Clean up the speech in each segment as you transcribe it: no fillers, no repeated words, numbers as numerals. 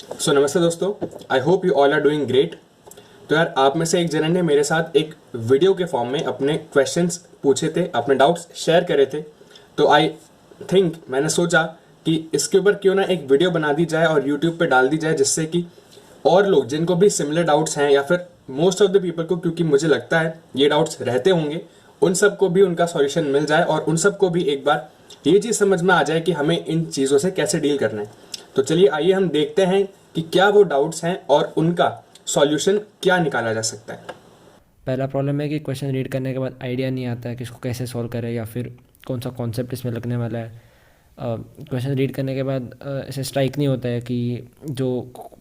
सो नमस्ते दोस्तों, I hope you all are doing great. तो यार, आप में से एक जन ने मेरे साथ एक वीडियो के फॉर्म में अपने क्वेश्चंस पूछे थे, अपने डाउट्स शेयर करे थे। तो आई थिंक मैंने सोचा कि इसके ऊपर क्यों ना एक वीडियो बना दी जाए और यूट्यूब पे डाल दी जाए, जिससे कि और लोग जिनको भी सिमिलर डाउट्स हैं या फिर मोस्ट ऑफ द पीपल को, क्योंकि मुझे लगता है ये डाउट्स रहते होंगे, उन सबको भी उनका सॉल्यूशन मिल जाए और उन सबको भी एक बार ये चीज़ समझ में आ जाए कि हमें इन चीज़ों से कैसे डील करना है। तो चलिए आइए हम देखते हैं कि क्या वो डाउट्स हैं और उनका सॉल्यूशन क्या निकाला जा सकता है। पहला प्रॉब्लम है कि क्वेश्चन रीड करने के बाद आइडिया नहीं आता है कि इसको कैसे सॉल्व करें या फिर कौन सा कॉन्सेप्ट इसमें लगने वाला है। क्वेश्चन रीड करने के बाद ऐसे स्ट्राइक नहीं होता है कि जो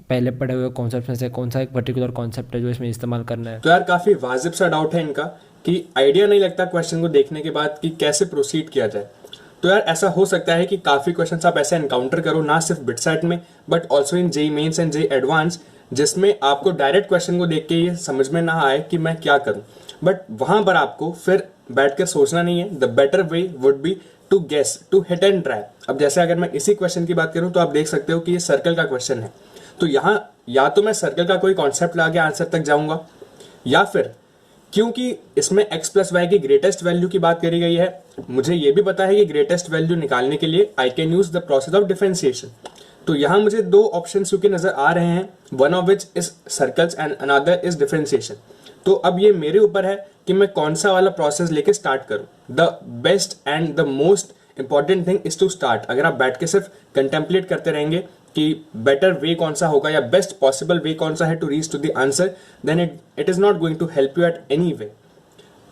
पहले पढ़े हुए कॉन्सेप्ट में से कौन सा एक पर्टिकुलर कॉन्सेप्ट है जो इसमें इस्तेमाल करना है। तो यार, काफ़ी वाजिब सा डाउट है इनका कि आइडिया नहीं लगता क्वेश्चन को देखने के बाद कि कैसे प्रोसीड किया जाए। तो यार, ऐसा हो सकता है कि काफ़ी क्वेश्चंस आप ऐसे एनकाउंटर करो, ना सिर्फ बिटसेट में but also in JEE mains and JEE advance, जिसमें आपको डायरेक्ट क्वेश्चन को देख के ये समझ में ना आए कि मैं क्या करूं। बट वहां पर आपको फिर बैठकर सोचना नहीं है। The better way would be to guess, to hit and try. अब जैसे अगर मैं इसी क्वेश्चन की बात करूं तो आप देख सकते हो कि ये सर्कल का क्वेश्चन है। तो यहाँ या तो मैं सर्कल का कोई कॉन्सेप्ट ला के आंसर तक जाऊंगा, या फिर क्योंकि इसमें x प्लस वाई की ग्रेटेस्ट वैल्यू की बात करी गई है, मुझे ये भी पता है कि ग्रेटेस्ट वैल्यू निकालने के लिए I can use the process of differentiation. तो यहाँ मुझे दो ऑप्शन क्योंकि नजर आ रहे हैं, one of which is circles and another is differentiation. तो अब ये मेरे ऊपर है कि मैं कौन सा वाला प्रोसेस लेके स्टार्ट करूं। The best and the most important thing is to start. अगर आप बैठ के सिर्फ कंटेम्पलेट करते रहेंगे कि बेटर वे कौन सा होगा या बेस्ट पॉसिबल वे कौन सा है to reach to the answer, then it is not going to help you at any way.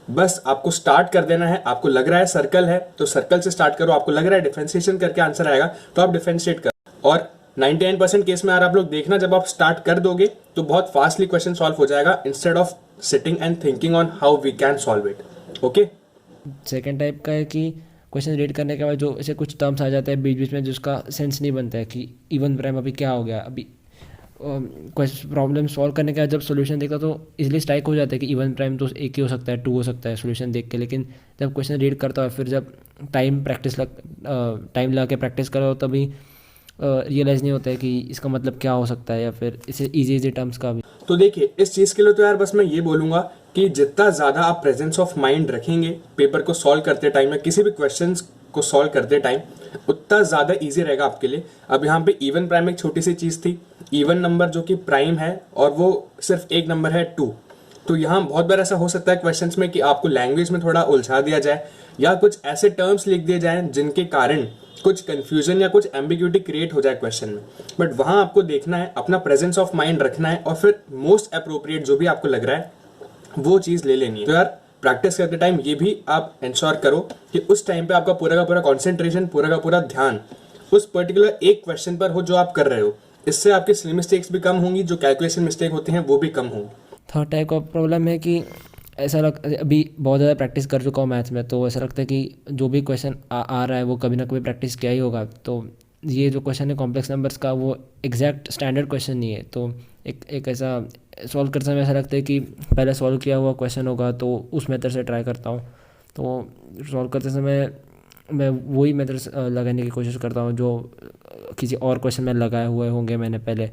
बस आपको स्टार्ट कर देना है। आपको लग रहा है सर्कल है तो सर्कल से स्टार्ट करो, आपको लग रहा है डिफरेंशिएशन करके आंसर आएगा तो आप डिफरेंशिएट करो। और 99% केस में यार आप लोग देखना, जब आप स्टार्ट कर दोगे तो बहुत फास्टली क्वेश्चन सॉल्व हो जाएगा, instead of sitting and thinking on how we can solve it. Okay, second type का है कि क्वेश्चन रीड करने के बाद जो ऐसे कुछ टर्म्स आ जाते हैं बीच बीच में जिसका सेंस नहीं बनता है कि इवन प्राइम अभी क्या हो गया। अभी क्वेश्चन प्रॉब्लम सॉल्व करने के बाद जब सोल्यूशन देखता तो इजीली स्ट्राइक हो जाता है कि इवन प्राइम तो एक ही हो सकता है, टू हो सकता है सोल्यूशन देख के। लेकिन जब क्वेश्चन रीड करता है फिर जब टाइम लगा के प्रैक्टिस करो तभी रियलाइज़ नहीं होता है कि इसका मतलब क्या हो सकता है, या फिर इसे इजी टर्म्स का भी। तो देखिए, इस चीज के लिए तो यार बस मैं ये बोलूंगा कि जितना ज्यादा आप प्रेजेंस ऑफ माइंड रखेंगे पेपर को सॉल्व करते टाइम या किसी भी क्वेश्चन को सॉल्व करते टाइम, उतना ज्यादा इजी रहेगा आपके लिए। अब यहाँ पे इवन प्राइम एक छोटी सी चीज थी, इवन नंबर जो कि प्राइम है और वो सिर्फ एक नंबर है 2। तो यहाँ बहुत बार ऐसा हो सकता है क्वेश्चंस में कि आपको लैंग्वेज में थोड़ा उलझा दिया जाए या कुछ ऐसे टर्म्स लिख दिए जाएं जिनके कारण कुछ कंफ्यूजन या कुछ एम्बिग्यूटी क्रिएट हो जाए क्वेश्चन में। बट वहां आपको देखना है, अपना प्रेजेंस ऑफ माइंड रखना है और फिर मोस्ट अप्रोप्रिएट जो भी आपको लग रहा है वो चीज ले लेनी है। तो यार, प्रैक्टिस करते टाइम ये भी आप इंश्योर करो कि उस टाइम पे आपका पूरा का पूरा कॉन्सेंट्रेशन, पूरा का पूरा ध्यान उस पर्टिकुलर एक क्वेश्चन पर हो जो आप कर रहे हो। इससे आपकी सिली मिस्टेक्स भी कम होंगी, जो कैलकुलेशन मिस्टेक होती हैं वो भी कम होंगी। थर्ड टाइप का प्रॉब्लम है कि ऐसा अभी बहुत ज़्यादा प्रैक्टिस कर चुका हूँ मैथ्स में, तो ऐसा लगता है कि जो भी क्वेश्चन आ रहा है वो कभी ना कभी प्रैक्टिस किया ही होगा। तो ये जो क्वेश्चन है कॉम्प्लेक्स नंबर्स का, वो एग्जैक्ट स्टैंडर्ड क्वेश्चन नहीं है। तो एक ऐसा सॉल्व करते समय ऐसा लगता है कि पहले सॉल्व किया हुआ क्वेश्चन होगा तो उस मेथड से ट्राई करता हूँ। तो सॉल्व करते समय मैं वही मेथड लगाने की कोशिश करता हूँ जो किसी और क्वेश्चन में लगाए हुए होंगे मैंने पहले।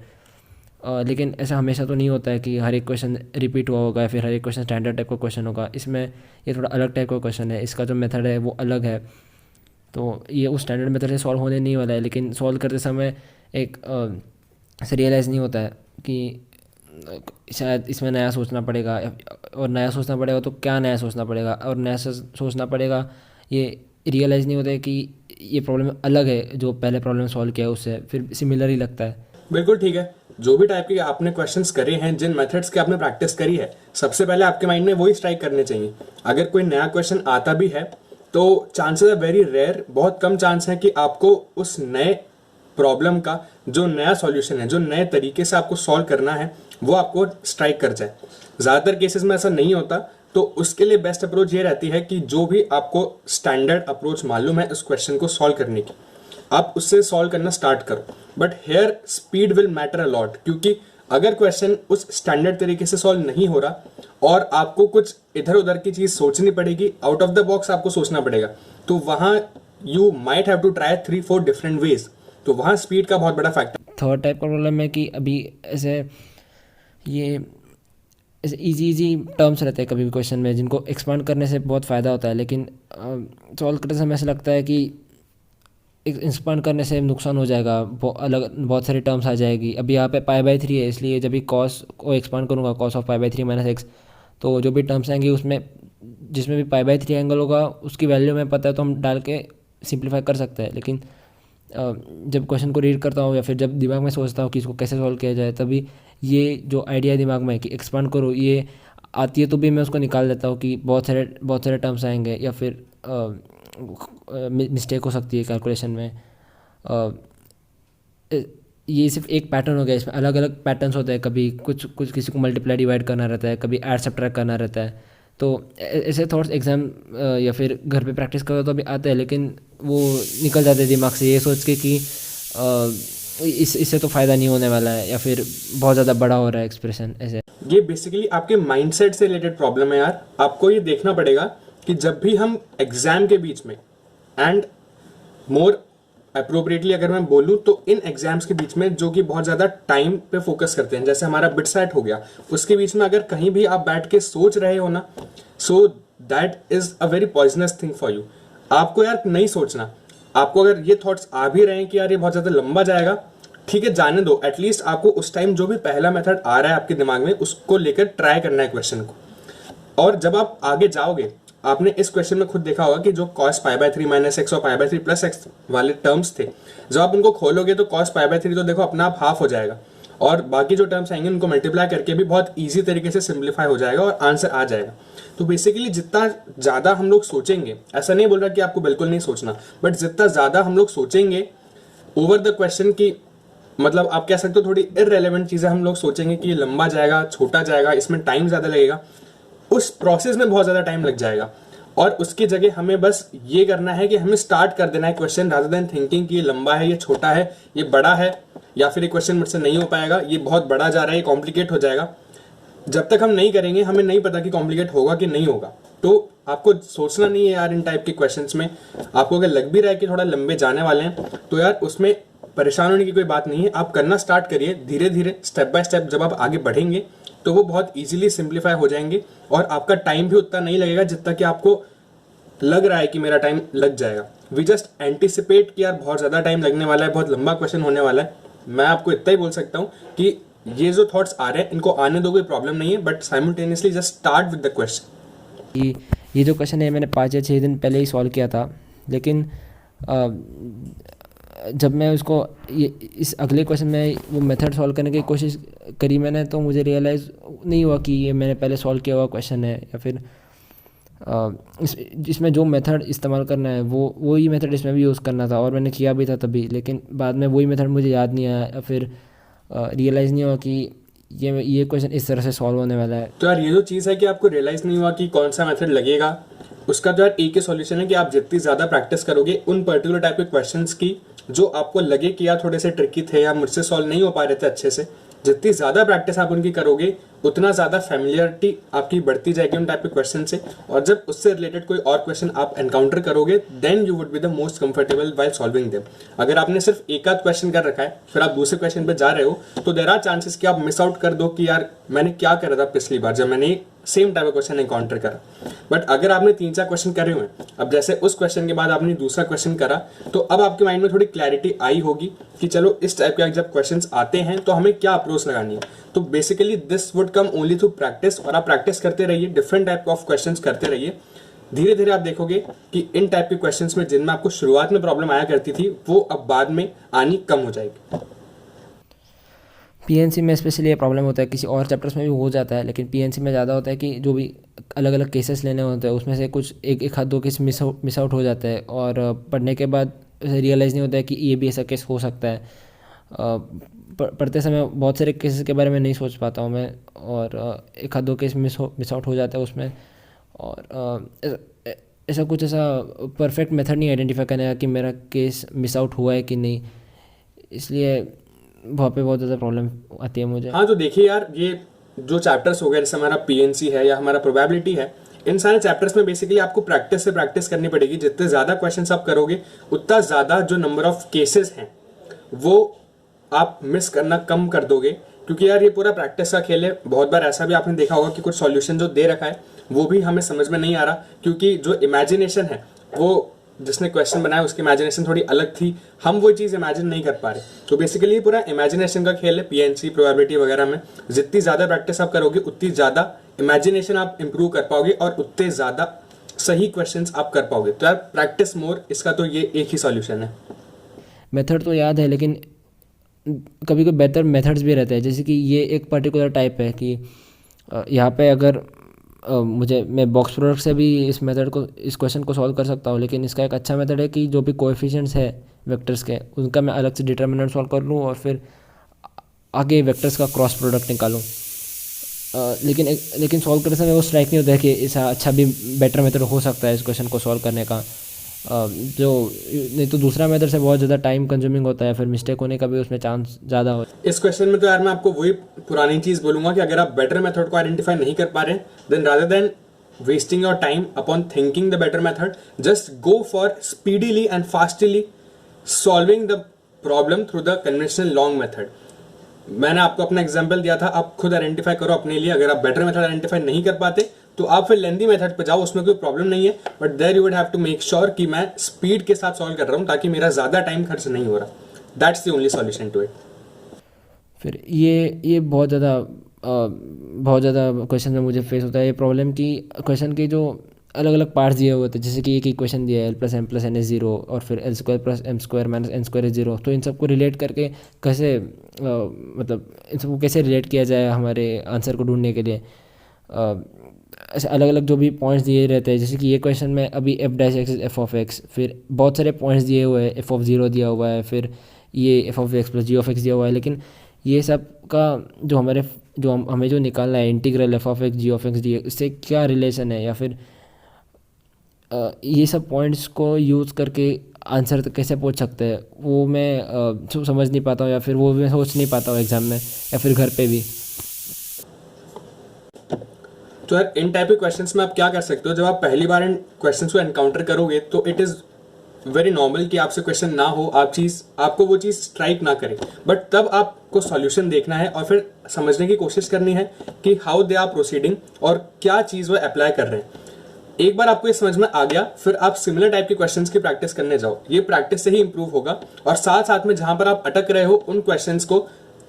लेकिन ऐसा हमेशा तो नहीं होता है कि हर एक क्वेश्चन रिपीट हुआ होगा या फिर हर एक क्वेश्चन स्टैंडर्ड टाइप का क्वेश्चन होगा। इसमें ये थोड़ा अलग टाइप का क्वेश्चन है, इसका जो मेथड है वो अलग है। तो ये उस स्टैंडर्ड मेथड से सॉल्व होने नहीं वाला है, लेकिन सॉल्व करते समय एक ऐसे रियलाइज़ नहीं होता है कि शायद इसमें नया सोचना पड़ेगा, और नया सोचना पड़ेगा तो क्या नया सोचना पड़ेगा, और नया सोचना पड़ेगा, ये रियलाइज़ नहीं होता है कि ये प्रॉब्लम अलग है जो पहले प्रॉब्लम सॉल्व किया है उससे, फिर सिमिलर ही लगता है। बिल्कुल ठीक है। जो भी टाइप के आपने क्वेश्चंस करे हैं, जिन मेथड्स की आपने प्रैक्टिस करी है, सबसे पहले आपके माइंड में वही स्ट्राइक करने चाहिए। अगर कोई नया क्वेश्चन आता भी है तो चांसेस आर वेरी रेयर, बहुत कम चांस है कि आपको उस नए प्रॉब्लम का जो नया सॉल्यूशन है, जो नए तरीके से आपको सॉल्व करना है, वो आपको स्ट्राइक कर जाए। ज़्यादातर केसेस में ऐसा नहीं होता। तो उसके लिए बेस्ट अप्रोच ये रहती है कि जो भी आपको स्टैंडर्ड अप्रोच मालूम है उस क्वेश्चन को सॉल्व करने की, आप उससे सॉल्व करना स्टार्ट करो। But here speed will matter a lot, क्योंकि अगर क्वेश्चन उस स्टैंडर्ड तरीके से सॉल्व नहीं हो रहा और आपको कुछ इधर उधर की चीज सोचनी पड़ेगी, आउट ऑफ द बॉक्स आपको सोचना पड़ेगा, तो वहां you might have to try 3-4 different ways. तो वहाँ स्पीड का बहुत बड़ा फैक्टर। थर्ड टाइप का प्रॉब्लम है कि अभी ऐसे ये ऐसे इजी टर्म्स रहते हैं कभी भी क्वेश्चन में, जिनको एक्सपांड करने से बहुत फ़ायदा होता है, लेकिन सॉल्व करते समय ऐसा लगता है कि एक्सपांड करने से नुकसान हो जाएगा, बहुत सारी टर्म्स आ जाएगी। अभी यहाँ पे π/3 है, इसलिए जब भी कॉस को एक्सपांड करूँगा, cos ऑफ π/3 - x, तो जो भी टर्म्स आएंगी उसमें जिसमें भी π/3 एंगल होगा उसकी वैल्यू में पता है तो हम डाल के सिंप्लीफाई कर सकते हैं। लेकिन जब क्वेश्चन को रीड करता हूँ या फिर जब दिमाग में सोचता हूँ कि इसको कैसे सॉल्व किया जाए, तभी ये जो आइडिया दिमाग में है कि एक्सपांड करो, ये आती है तो भी मैं उसको निकाल देता हूँ कि बहुत सारे टर्म्स आएंगे या फिर मिस्टेक हो सकती है कैलकुलेशन में। ये सिर्फ एक पैटर्न हो गया, इसमें अलग अलग पैटर्न्स होते हैं। कभी कुछ कुछ किसी को मल्टीप्लाई डिवाइड करना रहता है, कभी ऐड सब्ट्रैक्ट करना रहता है। तो ऐसे थॉट्स एग्ज़ाम या फिर घर पे प्रैक्टिस करो तो अभी आते हैं, लेकिन वो निकल जाते हैं दिमाग से ये सोच के कि इससे तो फ़ायदा नहीं होने वाला है या फिर बहुत ज़्यादा बड़ा हो रहा है एक्सप्रेशन। ऐसे ये बेसिकली आपके माइंडसेट से रिलेटेड प्रॉब्लम है यार। आपको ये देखना पड़ेगा कि जब भी हम एग्जाम के बीच में, एंड मोर अप्रोप्रिएटली अगर मैं बोलूं तो इन एग्जाम्स के बीच में जो कि बहुत ज़्यादा टाइम पे फोकस करते हैं, जैसे हमारा बिटसेट हो गया, उसके बीच में अगर कहीं भी आप बैठ के सोच रहे हो ना, so that is a very poisonous thing for you. आपको यार नहीं सोचना। आपको अगर ये थॉट्स आ भी रहे हैं कि यार ये बहुत ज़्यादा लंबा जाएगा, ठीक है, जाने दो। एटलीस्ट आपको उस टाइम जो भी पहला मेथड आ रहा है आपके दिमाग में, उसको लेकर ट्राई करना है क्वेश्चन को। और जब आप आगे जाओगे, आपने इस क्वेश्चन में खुद देखा होगा कि जो cos π/3 - x और π/3 + x वाले टर्म्स थे, जब आप उनको खोलोगे तो cos π/3 तो देखो अपना आप हाफ हो जाएगा, और बाकी जो टर्म्स आएंगे उनको मल्टीप्लाई करके भी बहुत ईजी तरीके से सिंप्लीफाई हो जाएगा और आंसर आ जाएगा। तो बेसिकली जितना ज़्यादा हम लोग सोचेंगे, ऐसा नहीं बोल रहा कि आपको बिल्कुल नहीं सोचना, बट जितना ज़्यादा हम लोग सोचेंगे ओवर द क्वेश्चन की, मतलब आप कह सकते हो थोड़ी इररेलेवेंट चीज़ें हम लोग सोचेंगे कि ये लंबा जाएगा, छोटा जाएगा, इसमें टाइम ज़्यादा लगेगा, उस प्रोसेस में बहुत ज़्यादा टाइम लग जाएगा। और उसकी जगह हमें बस ये करना है कि हमें स्टार्ट कर देना है क्वेश्चन, रादर देन थिंकिंग कि ये लंबा है, ये छोटा है, ये बड़ा है, या फिर ये क्वेश्चन मुझसे नहीं हो पाएगा, ये बहुत बड़ा जा रहा है, ये कॉम्प्लिकेट हो जाएगा। जब तक हम नहीं करेंगे हमें नहीं पता कि कॉम्प्लिकेट होगा कि नहीं होगा। तो आपको सोचना नहीं है यार इन टाइप के क्वेश्चंस में। आपको अगर लग भी रहा है कि थोड़ा लंबे जाने वाले हैं, तो यार उसमें परेशान होने की कोई बात नहीं है। आप करना स्टार्ट करिए धीरे धीरे, स्टेप बाय स्टेप। जब आप आगे बढ़ेंगे तो वो बहुत ईजिली सिंप्लीफाई हो जाएंगे और आपका टाइम भी उतना नहीं लगेगा जितना कि आपको लग रहा है कि मेरा टाइम लग जाएगा। वी जस्ट एंटिसिपेट कि यार बहुत ज़्यादा टाइम लगने वाला है, बहुत लंबा क्वेश्चन होने वाला है। मैं आपको इतना ही बोल सकता हूँ कि ये जो थॉट्स आ रहे हैं इनको आने दो, कोई प्रॉब्लम नहीं है, but simultaneously just start with the question. ये जो क्वेश्चन है मैंने 5 या 6 दिन पहले ही सॉल्व किया था, लेकिन जब मैं उसको इस अगले क्वेश्चन में वो मेथड सॉल्व करने की कोशिश करी मैंने, तो मुझे रियलाइज़ नहीं हुआ कि ये मैंने पहले सॉल्व किया हुआ क्वेश्चन है, या फिर इसमें जो मेथड इस्तेमाल करना है वो ही मेथड इसमें भी यूज़ करना था, और मैंने किया भी था तभी, लेकिन बाद में वही मेथड मुझे याद नहीं आया या फिर रियलाइज़ नहीं हुआ कि ये क्वेश्चन इस तरह से सॉल्व होने वाला है। तो यार ये जो चीज़ है कि आपको रियलाइज़ नहीं हुआ कि कौन सा मेथड लगेगा, उसका तो यार एक ही सॉल्यूशन है कि आप जितनी ज़्यादा प्रैक्टिस करोगे उन पर्टिकुलर टाइप के क्वेश्चंस की जो आपको लगे कि यार थोड़े से ट्रिकी थे या मुझसे सॉल्व नहीं हो पा रहे थे अच्छे से, जितनी ज़्यादा प्रैक्टिस आप उनकी करोगे उतना ज़्यादा फैमिलियरिटी आपकी बढ़ती जाएगी उन टाइप के क्वेश्चन से। और जब उससे रिलेटेड कोई और क्वेश्चन आप एनकाउंटर करोगे, then you would be the most comfortable while solving them. अगर आपने सिर्फ एक आध क्वेश्चन कर रखा है फिर आप दूसरे क्वेश्चन पे जा रहे हो, तो देयर आर चांसेस कि आप मिस आउट कर दो कि यार मैंने क्या करा था पिछली बार जब मैंने सेम टाइप का क्वेश्चन एनकाउंटर करा। बट अगर आपने 3-4 क्वेश्चन करे हुए हैं, अब जैसे उस क्वेश्चन के बाद आपने दूसरा क्वेश्चन करा, तो अब आपके माइंड में थोड़ी क्लैरिटी आई होगी कि चलो इस टाइप के जब क्वेश्चंस आते हैं तो हमें क्या अप्रोच लगानी है। तो basically this would come only through practice, और आप प्रैक्टिस करते रहिए, डिफरेंट टाइप ऑफ क्वेश्चंस करते रहिए। धीरे धीरे आप देखोगे कि इन टाइप के क्वेश्चंस में जिनमें आपको शुरुआत में प्रॉब्लम आया करती थी वो अब बाद में आनी कम हो जाएगी। पीएनसी में स्पेशली ये प्रॉब्लम होता है, किसी और चैप्टर्स में भी हो जाता है, लेकिन पीएनसी में ज़्यादा होता है कि जो भी अलग अलग केसेस लेने होते हैं उसमें से कुछ एक आध दो केस मिस आउट हो जाते हैं, और पढ़ने के बाद रियलाइज़ नहीं होता है कि ये भी ऐसा केस हो सकता है। पढ़ते समय बहुत सारे केसेस के बारे में नहीं सोच पाता हूँ मैं, और एक आध दो केस मिस आउट हो जाता है उसमें। और ऐसा कुछ ऐसा परफेक्ट मेथड नहीं आइडेंटिफाई करने का कि मेरा केस मिस आउट हुआ है कि नहीं, इसलिए वहाँ पे बहुत ज़्यादा प्रॉब्लम आती है मुझे। हाँ, तो देखिए यार, ये जो चैप्टर्स हो गए, जैसे हमारा पीएनसी है या हमारा प्रोबेबिलिटी है, इन सारे चैप्टर्स में बेसिकली आपको प्रैक्टिस करनी पड़ेगी। जितने ज़्यादा क्वेश्चंस आप करोगे उतना ज़्यादा जो नंबर ऑफ केसेस हैं वो आप मिस करना कम कर दोगे, क्योंकि यार ये पूरा प्रैक्टिस का खेल है। बहुत बार ऐसा भी आपने देखा होगा कि कुछ सॉल्यूशन जो दे रखा है वो भी हमें समझ में नहीं आ रहा, क्योंकि जो इमेजिनेशन है वो जिसने क्वेश्चन बनाया उसकी इमेजिनेशन थोड़ी अलग थी, हम वो चीज़ इमेजिन नहीं कर पा रहे। तो बेसिकली ये पूरा इमेजिनेशन का खेल है। पीएनसी, प्रोबेबिलिटी वगैरह में जितनी ज़्यादा प्रैक्टिस आप करोगे उतनी ज़्यादा इमेजिनेशन आप इंप्रूव कर पाओगे और उतने ज़्यादा सही क्वेश्चंस आप कर पाओगे। तो यार प्रैक्टिस मोर, इसका तो ये एक ही सॉल्यूशन है। मेथड तो याद है, लेकिन कभी कभी बेहतर मेथड्स भी रहते हैं। जैसे कि ये एक पर्टिकुलर टाइप है कि यहाँ पे अगर मैं बॉक्स प्रोडक्ट से भी इस क्वेश्चन को सॉल्व कर सकता हूँ, लेकिन इसका एक अच्छा मेथड है कि जो भी कोएफिशिएंट्स है वेक्टर्स के, उनका मैं अलग से डिटर्मिनेंट सॉल्व कर लूँ और फिर आगे वेक्टर्स का क्रॉस प्रोडक्ट निकालूँ। लेकिन सॉल्व करने समय वो स्ट्राइक नहीं होता है कि ऐसा अच्छा भी बेटर मेथड हो सकता है इस क्वेश्चन को सॉल्व करने का। जो नहीं तो दूसरा मेथड से बहुत ज़्यादा टाइम कंज्यूमिंग होता है, फिर मिस्टेक होने का भी उसमें चांस ज़्यादा हो। इस क्वेश्चन में तो यार मैं आपको वही पुरानी चीज़ बोलूंगा कि अगर आप बेटर मेथड को आइडेंटिफाई नहीं कर पा रहे, then rather than wasting your time upon thinking the better method, just go for speedily and fastly solving the problem through the conventional long method. मैंने आपको अपना एग्जांपल दिया था, आप खुद आइडेंटिफाई करो अपने लिए। अगर आप बेटर मेथड आइडेंटिफाई नहीं कर पाते तो आप फिर लेंदी मेथड पे जाओ, उसमें कोई प्रॉब्लम नहीं है, but there you would have to make sure कि मैं स्पीड के साथ सॉल्व कर रहा हूँ ताकि मेरा ज़्यादा टाइम खर्च नहीं हो रहा। That's the only solution to it. फिर ये बहुत ज़्यादा क्वेश्चन में मुझे फेस होता है ये प्रॉब्लम कि क्वेश्चन के जो अलग अलग पार्ट्स दिए हुए थे, जैसे कि एक ही क्वेश्चन दिया है l+m+n=0 और फिर l² + m² - n² 0, तो इन सबको रिलेट करके कैसे मतलब इन सबको कैसे रिलेट किया जाए हमारे आंसर को ढूंढने के लिए। ऐसे अलग अलग जो भी पॉइंट्स दिए रहते हैं, जैसे कि ये क्वेश्चन में अभी f' f(x), फिर बहुत सारे पॉइंट्स दिए हुए हैं, f(0) दिया हुआ है, फिर ये f(x + g(x) दिया हुआ है, लेकिन ये सब का हमें जो निकालना है इंटीग्रल f(x g(x) dx, इससे क्या रिलेशन है, या फिर ये सब पॉइंट्स को यूज़ करके आंसर तक कैसे पहुंच सकते हैं, वो मैं समझ नहीं पाता हूँ, या फिर वो मैं सोच नहीं पाता हूँ एग्ज़ाम में या फिर घर पे भी। तो यार इन टाइप के क्वेश्चंस में आप क्या कर सकते हो, जब आप पहली बार इन क्वेश्चंस को एनकाउंटर करोगे तो इट इज़ वेरी नॉर्मल कि आपसे क्वेश्चन ना हो, आपको वो चीज़ स्ट्राइक ना करे, बट तब आपको सॉल्यूशन देखना है और फिर समझने की कोशिश करनी है कि हाउ दे आर प्रोसीडिंग और क्या चीज़ वो अप्लाई कर रहे हैं। एक बार आपको ये समझ में आ गया, फिर आप सिमिलर टाइप के क्वेश्चंस की प्रैक्टिस करने जाओ। ये प्रैक्टिस से ही इंप्रूव होगा, और साथ साथ में जहां पर आप अटक रहे हो उन क्वेश्चंस को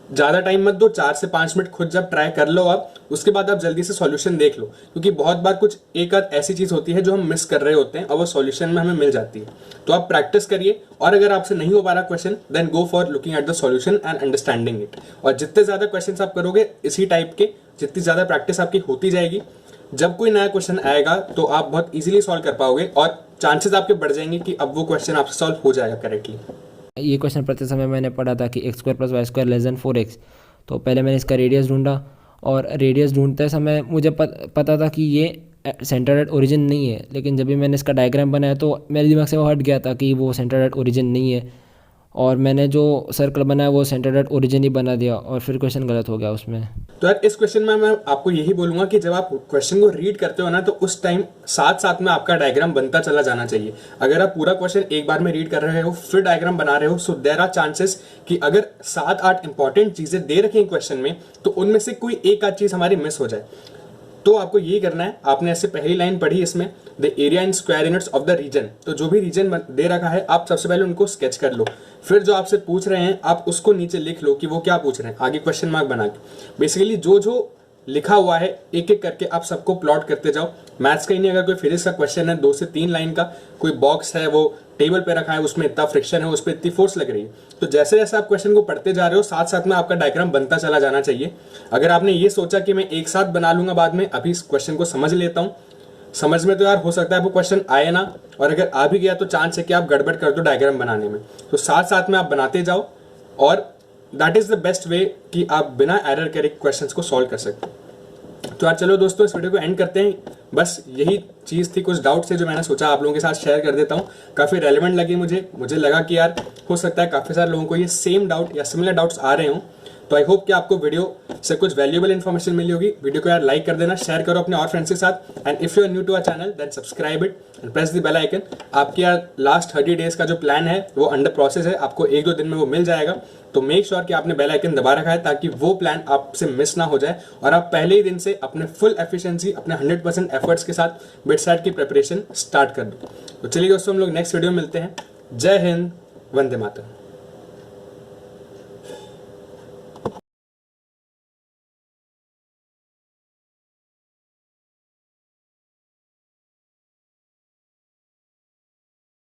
ज़्यादा टाइम मत दो, 4 से 5 मिनट खुद जब ट्राई कर लो आप, उसके बाद आप जल्दी से सॉल्यूशन देख लो, क्योंकि बहुत बार कुछ एक आध ऐसी चीज़ होती है जो हम मिस कर रहे होते हैं और वो सॉल्यूशन में हमें मिल जाती है। तो आप प्रैक्टिस करिए, और अगर आपसे नहीं हो पा रहा question, then go for looking at the solution and understanding it. और जितने ज़्यादा क्वेश्चन आप करोगे इसी टाइप के, जितनी ज़्यादा प्रैक्टिस आपकी होती जाएगी, जब कोई नया क्वेश्चन आएगा तो आप बहुत इजीली सॉल्व कर पाओगे और चांसेस आपके बढ़ जाएंगे कि अब वो क्वेश्चन आपसे सॉल्व हो जाएगा करेक्टली। ये क्वेश्चन पढ़ते समय मैंने पढ़ा था कि x² + y² < 4x, तो पहले मैंने इसका रेडियस ढूंढा, और रेडियस ढूंढते समय मुझे पता था कि ये सेंटर एट ओरिजिन नहीं है, लेकिन जब भी मैंने इसका डायग्राम बनाया तो मेरे दिमाग से वो हट गया था कि वो सेंटर एट ओरिजिन नहीं है, और मैंने जो सर्कल बनाया वो सेंटर एट ओरिजिन ही बना दिया, और फिर क्वेश्चन गलत हो गया उसमें। तो यार इस क्वेश्चन में मैं आपको यही बोलूंगा कि जब आप क्वेश्चन को रीड करते हो ना, तो उस टाइम साथ साथ में आपका डायग्राम बनता चला जाना चाहिए। अगर आप पूरा क्वेश्चन एक बार में रीड कर रहे हो फिर डायग्राम बना रहे हो, सो देयर आर चांसेस कि अगर 7-8 इंपॉर्टेंट चीजें दे रखी हैं क्वेश्चन में, तो उनमें से कोई एक आध चीज हमारी मिस हो जाए। तो आपको यही करना है, आपने ऐसे पहली लाइन पढ़ी इसमें, the area in square units of the region, तो जो भी रीजन दे रखा है आप सबसे पहले उनको स्केच कर लो, फिर जो आपसे पूछ रहे हैं आप उसको नीचे लिख लो कि वो क्या पूछ रहे हैं, आगे क्वेश्चन मार्क बना के। बेसिकली जो जो लिखा हुआ है एक एक करके आप सबको प्लॉट करते जाओ। मैथ्स का ही नहीं, अगर कोई फिजिक्स का क्वेश्चन है 2 से 3 लाइन का, कोई बॉक्स है वो टेबल पे रखा है, उसमें इतना फ्रिक्शन है, उस पर इतनी फोर्स लग रही है, तो जैसे जैसे आप क्वेश्चन को पढ़ते जा रहे हो साथ साथ में आपका डायग्राम बनता चला जाना चाहिए। अगर आपने ये सोचा कि मैं एक साथ बना लूंगा बाद में, अभी इस क्वेश्चन को समझ लेता हूँ, समझ में तो यार हो सकता है वो क्वेश्चन आए ना, और अगर आ भी गया तो चांस है कि आप गड़बड़ कर दो डायग्राम बनाने में। तो साथ साथ में आप बनाते जाओ, और that is the best way कि आप बिना एरर करे क्वेश्चंस को सॉल्व कर सकते हैं। तो यार चलो दोस्तों, इस वीडियो को एंड करते हैं। बस यही चीज़ थी, कुछ डाउट्स थे जो मैंने सोचा आप लोगों के साथ शेयर कर देता हूँ। काफ़ी रेलेवेंट लगी मुझे लगा कि यार हो सकता है काफ़ी सारे लोगों को ये सेम डाउट या सिमिलर डाउट्स आ रहे हों, तो तो आई होप कि आपको वीडियो से कुछ वैल्यूएबल इन्फॉर्मेशन मिली होगी। वीडियो को यार लाइक कर देना, शेयर करो अपने और फ्रेंड्स के साथ, and if you are new to our channel then subscribe it and press the bell icon. आपके यार लास्ट 30 डेज का जो प्लान है वो अंडर प्रोसेस है, आपको 1-2 दिन में वो मिल जाएगा। तो मेक श्योर कि आपने बेल आइकन दबा रखा है ताकि वो प्लान आपसे मिस ना हो जाए और आप पहले ही दिन से अपने फुल एफिशिएंसी, अपने 100% एफर्ट्स के साथ बिटसैट की प्रिपरेशन स्टार्ट कर दो। तो चलिए दोस्तों, हम लोग नेक्स्ट वीडियो में मिलते हैं। जय हिंद, वंदे मातरम।